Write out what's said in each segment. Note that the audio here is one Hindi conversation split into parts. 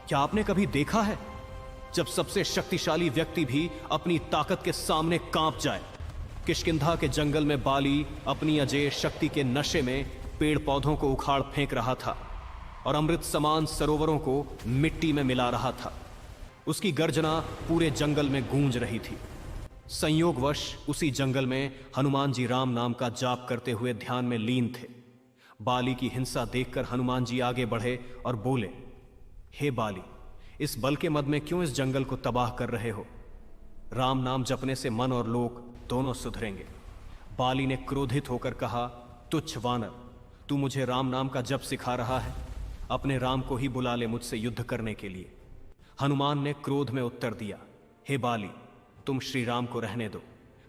क्या आपने कभी देखा है जब सबसे शक्तिशाली व्यक्ति भी अपनी ताकत के सामने कांप जाए? किष्किंधा के जंगल में बाली अपनी अजेय शक्ति के नशे में पेड़ पौधों को उखाड़ फेंक रहा था और अमृत समान सरोवरों को मिट्टी में मिला रहा था। उसकी गर्जना पूरे जंगल में गूंज रही थी। संयोगवश उसी जंगल में हनुमान जी राम नाम का जाप करते हुए ध्यान में लीन थे। बाली की हिंसा देखकर हनुमान जी आगे बढ़े और बोले, हे बाली, इस बल के मद में क्यों इस जंगल को तबाह कर रहे हो? राम नाम जपने से मन और लोक दोनों सुधरेंगे। बाली ने क्रोधित होकर कहा, तुच्छ वानर, तू मुझे राम नाम का जप सिखा रहा है? अपने राम को ही बुला ले मुझसे युद्ध करने के लिए। हनुमान ने क्रोध में उत्तर दिया, हे बाली, तुम श्री राम को रहने दो,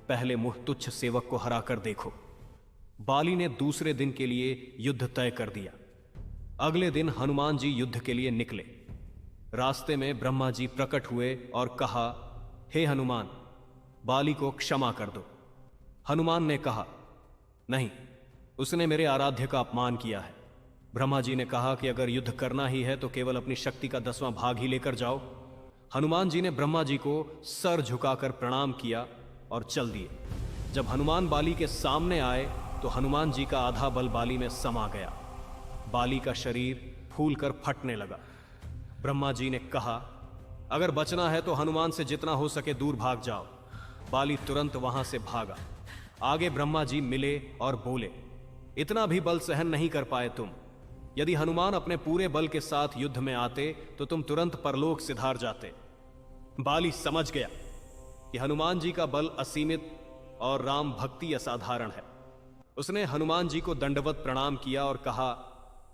पहले मुह तुच्छ सेवक को हरा कर देखो। बाली ने दूसरे दिन के लिए युद्ध तय कर दिया। अगले दिन हनुमान जी युद्ध के लिए निकले। रास्ते में ब्रह्मा जी प्रकट हुए और कहा, हे हनुमान, बाली को क्षमा कर दो। हनुमान ने कहा, नहीं, उसने मेरे आराध्य का अपमान किया है। ब्रह्मा जी ने कहा कि अगर युद्ध करना ही है तो केवल अपनी शक्ति का 10वां भाग ही लेकर जाओ। हनुमान जी ने ब्रह्मा जी को सर झुकाकर प्रणाम किया और चल दिए। जब हनुमान बाली के सामने आए तो हनुमान जी का आधा बल बाली में समा गया। बाली का शरीर फूलकर फटने लगा। ब्रह्मा जी ने कहा, अगर बचना है तो हनुमान से जितना हो सके दूर भाग जाओ। बाली तुरंत वहां से भागा। आगे ब्रह्मा जी मिले और बोले, इतना भी बल सहन नहीं कर पाए तुम। यदि हनुमान अपने पूरे बल के साथ युद्ध में आते तो तुम तुरंत परलोक सिधार जाते। बाली समझ गया कि हनुमान जी का बल असीमित और राम भक्ति असाधारण है। उसने हनुमान जी को दंडवत प्रणाम किया और कहा,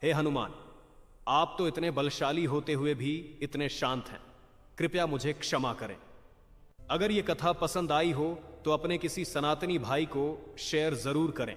हे हनुमान, आप तो इतने बलशाली होते हुए भी इतने शांत हैं, कृपया मुझे क्षमा करें। अगर यह कथा पसंद आई हो तो अपने किसी सनातनी भाई को शेयर जरूर करें।